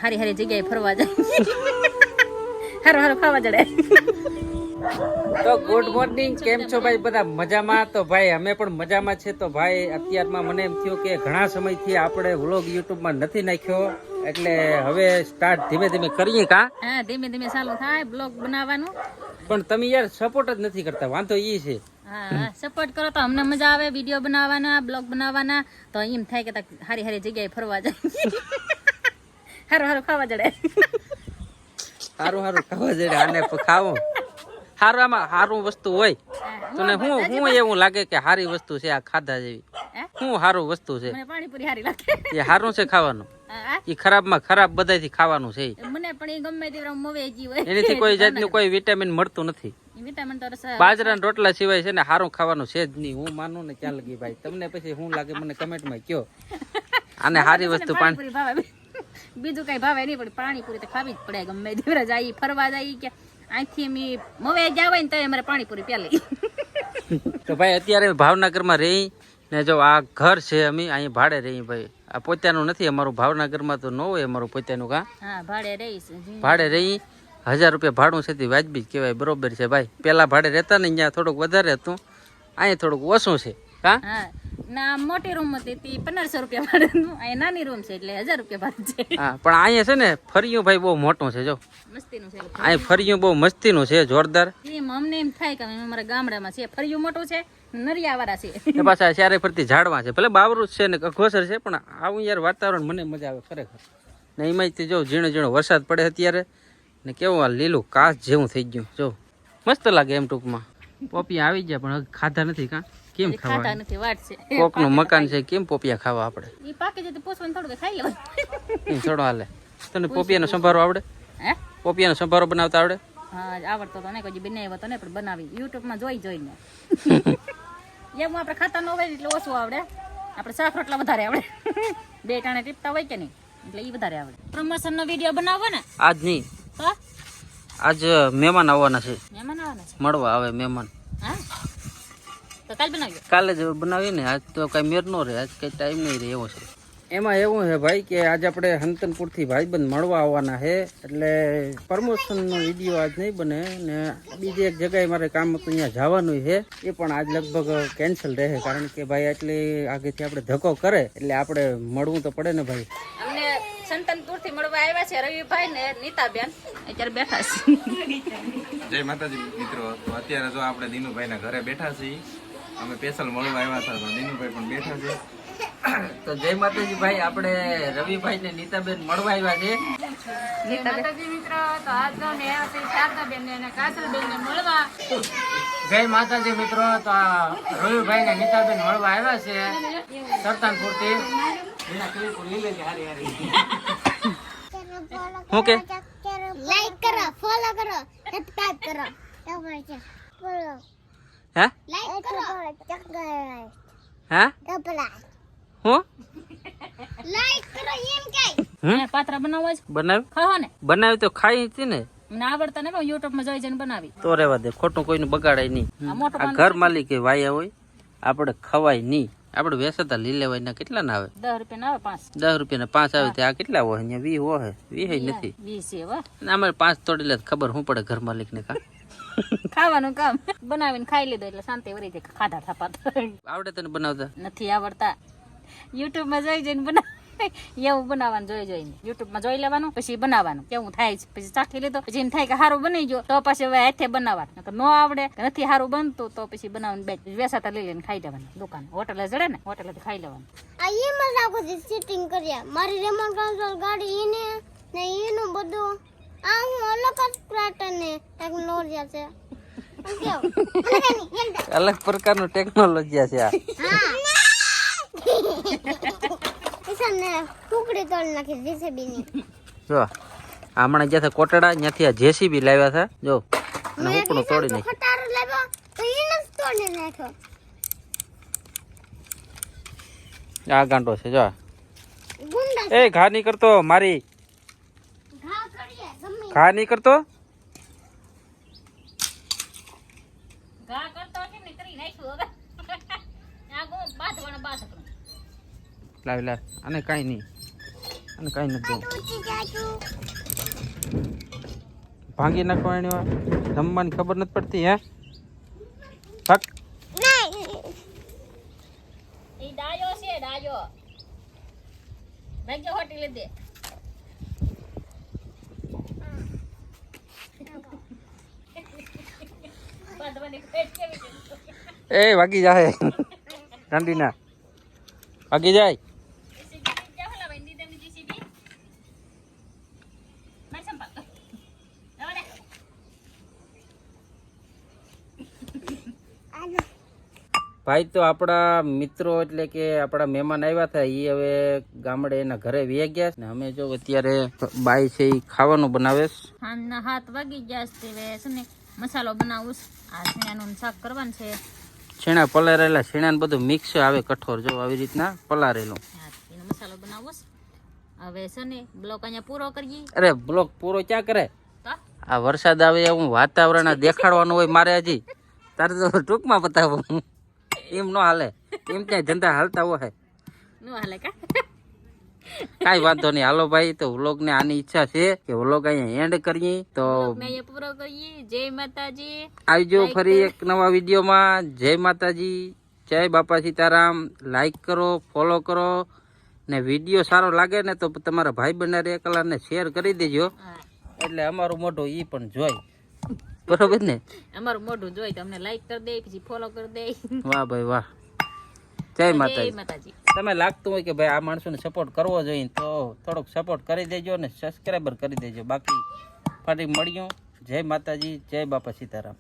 હારી હારી જગ્યાએ ફરવા જાય હારું હારું ખાવા જડે. તો ગુડ મોર્નિંગ, કેમ છો ભાઈ? બધા મજામાં? તો ભાઈ અમે પણ મજામાં છે. તો ભાઈ અત્યારમાં મને એમ થયું કે ઘણા સમયથી આપણે વ્લોગ યુટ્યુબમાં નથી નાખ્યો, એટલે હવે સ્ટાર્ટ ધીમે ધીમે કરીએ. કા હા, ધીમે ધીમે ચાલુ થાય બ્લોગ બનાવવાનું. પણ તમે યાર સપોર્ટ જ નથી કરતા, વાંધો ઈ છે. હા, સપોર્ટ કરો તો અમને મજા આવે વિડીયો બનાવવાના, બ્લોગ બનાવવાના. તો એમ થાય કે હારી હારી જગ્યાએ ફરવા જાય હારું હારું ખાવા જડે. સારું સારું ખાવા જડે. આને ખાવો સારું, આમાં સારું વસ્તુ હોય તને હું એવું લાગે કે સારી વસ્તુ છે આ ખાધા જેવી? શું સારું વસ્તુ છે? મને પાણીપુરી હારી લાગે. એ સારું છે ખાવાનું? એ ખરાબમાં ખરાબ બધાથી ખાવાનું છે. મને પણ એ ગમે તે મવેજી હોય એનાથી કોઈ જાતનું કોઈ વિટામિન મળતું નથી. વિટામિન તો બાજરાના રોટલા સિવાય છે ને સારું ખાવાનું છે જ નહીં. હું માનું ને ક્યાં લગી ભાઈ. તમને પછી શું લાગે મને કમેન્ટમાં કયો. આને સારી વસ્તુ પાણીપુરી ભાવે, બીજું કઈ ભાવે નહીં, પણ પાણીપુરી તો ખાવી જ પડે. ગમે તે જાય ફરવા જાય કે અહીંથી અમે મવે ગયા હોય ને તો અમારે પાણીપુરી પ્યાલી. તો ભાઈ અત્યારે ભાવનગરમાં રહી ને, જો આ ઘર છે અમે અહીં ભાડે રહી ભાઈ. આ પોતાનું નથી અમારું. ભાવનગરમાં તો ન હોય અમારું પોતાનું. કા હા, ભાડે રહીશ. ભાડે રહી 1000 રૂપિયા ભાડું છે તે વાજબી જ કહેવાય, બરોબર છે ભાઈ. પેલા ભાડે રહેતા ને ત્યાં થોડુંક વધારે હતું, અહીંયા થોડુંક ઓછું છે. કા હા, ના મોટી રૂમ હતી તે 1500 રૂપિયા ભાડે હતું. અહીંયા નાની રૂમ છે એટલે 1000 રૂપિયા ભાડે છે. હા, પણ અહીંયા છે ને ફરિયું ભાઈ બહુ મોટું છે. જો મસ્તીનું છે અહીં ફરિયું બહુ મસ્તીનું છે, જોરદાર. એમ અમને એમ થાય કે અમારા ગામડામાં છે ફરિયું મોટું છે, નરિયાવાળા છે. એ પાછા ચારે ફરતી ઝાડવા છે, ભલે બાવરું છે ને અઘોસર છે, પણ આવું યાર વાતાવરણ મને મજા આવે ખરેખર. ને એમાંથી જો ઝીણો ઝીણો વરસાદ પડે અત્યારે ને કેવું આ લીલું કાચ જેવું થઈ ગયું. જો મસ્ત લાગે એમ ટૂંકમાં. પોપિયા આવી ગયા પણ ખાધા નથી. કા કેમ ખાવા? નથી, વાટ છે. કોકનું મકાન છે, કેમ પોપિયા ખાવા આપણે? ઈ પાકે છે તો પોસવાનું થોડું ખાઈ લેવાનું. થોડો હાલે. તને પોપિયાનો સંભારો આવડે? હે, પોપિયાનો સંભારો બનાવતા આવડે? હા, આવડતો તો ને કોઈ બનાવ્યો તો ને, પણ બનાવી યુટ્યુબમાં જોઈને. એમ આપણે ખાતા ન હોય એટલે ઓછું આવડે. આપણે શાક રોટલા વધારે આવડે. બે ટાણે ટીપતા હોય કે નહીં એટલે એ વધારે આવડે. પ્રમોશન નો વિડીયો બનાવવો ને આજ નહીં, તો આજ મહેમાન આવવાના છે, મહેમાન આવવાના છે. મળવા આવે મહેમાન. હા, તો કાલ બનાવીએ. કાલે જ બનાવીએ ને, આજ તો કઈ મેર નો રહે, આજ કઈ ટાઈમ નહીં રહે એવો છે. એમાં એવું છે ભાઈ કે આજે આપણે હંતનપુરથી ભાઈબંધ મળવા આવવાના છે, એટલે પ્રમોશનનો વિડીયો આજ નહીં બને. ને બીજી એક જગ્યાએ મારે કામ હતું, અહીંયા જવાનું છે, એ પણ આજ લગભગ કેન્સલ રહે, કારણ કે ભાઈ એટલી આગેથી આપણે ધક્કો કરે એટલે આપણે મળવું તો પડે ને ભાઈ. અમને સંતનપુરથી મળવા આવ્યા છે રવિભાઈ ને નીતાબેન, અત્યારે બેઠા છે. જય માતાજી મિત્રો. તો અત્યારે જો આપણે દિનુભાઈના ઘરે બેઠા છીએ. અમે સ્પેશિયલ મળવા આવ્યા હતા, તો દિનુભાઈ પણ બેઠા છે. તો જય માતાજી ભાઈ, આપણે રવિભાઈ ને નીતાબેન મળવા આવ્યા છે. જય માતાજી મિત્રો. તો આજ તો ને આવ્યા છે શારદાબેન ને કાજલબેન ને મળવા. જય માતાજી મિત્રો. તો આ રવિભાઈ ને નીતાબેન મળવા આવ્યા છે સરતાનપુરથી. હું કે લાઈક કરો, ફોલો કરો, સબસ્ક્રાઇબ કરો. ફોલો હે લાઈક કરો, સબસ્ક્રાઇબ હે ડબલા હું લાઈક કરો એમ કે હમ પાત્રા બનાવવા છે, બનાવ્યું ખાઓ ને. બનાવ્યું તો ખાઈ હતી ને. મને આવડતા ને પણ યુટ્યુબ માં જોઈ જઈને બનાવી. તો રેવા દે, ખોટું કોઈનું બગાડાય નહીં. આ મોટો આ ઘર માલિક વાયા હોય, આપણે ખવાય નહીં. આપણે વેસતા લીલેવાય ના કેટલા ના આવે? 10 રૂપિયા ના આવે, 5. 10 રૂપિયા 5 આવે. ત્યાં કેટલા હોય? અહીંયા 20 હોય. 20 નથી. 20 છે. વાહ, અમારે 5 તોડી લે ખબર શું પડે ઘર માલિક ને. કા ખાવાનું કામ બનાવીને ખાઈ લીધું એટલે શાંતિ વળી જાય. ખાધા થાપા આવડે તને બનાવતા? નથી આવડતા. યુટ્યુબ માં જોઈ જઈને બનાવ એવું બનાવવાનું જોઈને યુટ્યુબ માં જોઈ લેવાનું, પછી બનાવવાનું કેવું થાય છે, પછી ચાખી લીધો, પછી એમ થાય કે સારું બની ગયો તો પછી હવે હાથે બનાવવાનું. ન આવડે કે નથી સારું બનતું તો પછી બનાવવાનું બે વેસાતા લઈ લઈને ખાઈ લેવાનું. દુકાન હોટલે જડે ને, હોટલેથી ખાઈ લેવાનું. આ એ મજા કોઈ સેટિંગ કર્યા. મારી રેમોટ કંટ્રોલ ગાડી એને ને એનું બધું આ હું અલગ જ પેટર્ન ને ટેકનોલોજી છે. અલગ પ્રકારનું ટેકનોલોજી છે આ. ને ટુકડી તોડી નાખી જેસીબી ની. જો હમણાં જ્યાંથી કોટડા ત્યાંથી આ જેસીબી લાવ્યા હતા. જો અને ઉપડું તોડી નાખ્યું. ખટારો લાવ્યો તો એને જ તોડી નાખ્યો. આ ગાંડો છે. જો ગુંડા એ ઘા નહીં કરતો મારી, ઘા કરીએ ગમે ઘા નહીં કરતો. ઘા કરતો કેમ ને કરી નાખ્યું હવે. આ ગો બાથવાના બાથકડું લાવ લાવ, આને કાંઈ નહીં, અને કાંઈ નથી દેવું. ઊંચી જાચું ભાંગી નાખવાની જમવાની ખબર નથી પડતી હે હક નહીં ઈ ડાયો છે ડાયો ભાગ્ય હોટી લે દે બાંધવાની પેટ કેવી છે એ વાગી જાય ઠંડીના વાગી જાય. ભાઈ તો આપણા મિત્રો એટલે કે આપણા મહેમાન આવ્યા હતા એ હવે ગામડે એના ઘરે વી ગયા ને અમે જો અત્યારે બાઈ છે એ ખાવાનું બનાવે છે. હાથના હાથ વાગી ગયા છે હવે છે ને મસાલો બનાવું આ છીણાનું શાક કરવાનું છે. છીણા પલારેલા છીણા ને બધું મિક્સ આવે કઠોર જો આવી રીતના પલારેલું. એનો મસાલો બનાવો હવે છે ને બ્લોક અહીંયા પૂરો કરીએ. અરે બ્લોક પૂરો ક્યાં કરે તો આ વરસાદ આવે એવું વાતાવરણ દેખાડવાનું હોય મારે હજી તારે તો ટૂંકમાં બતાવું એમ ન હાલે એમ ત્યાં ધંધા હાલતા હોય નો હાલે કા કાંઈ વાંધો નહીં હાલો ભાઈ તો વ્લોગ ને આની ઈચ્છા છે કે વ્લોગ અહીંયા એન્ડ કરીએ તો બ્લોગને અહીંયા પૂરો કરીએ. જય માતાજી. આવજો ફરી એક નવા વિડીયોમાં. જય માતાજી, જય બાપા સીતારામ. લાઈક કરો, ફોલો કરો ને વિડીયો સારો લાગે ને તો તમારા ભાઈ બંને એકલાને શેર કરી દેજો હા એટલે અમારું મોઢું ઈ પણ જોઈ બરોબર ને. અમારું મોઢું જોઈ તમને લાઈક કરી દે પછી ફોલો કરી દે. વાહ ભાઈ વાહ. જય જય માતાજી. માતાજી. તમે લાગતું હોય કે ભાઈ આ માણસોને સપોર્ટ કરવો જોઈએ તો થોડોક સપોર્ટ કરી દેજો ને સબસ્ક્રાઈબર કરી દેજો. બાકી ફરી મળ્યું. જય માતાજી, જય બાપા સીતારામ.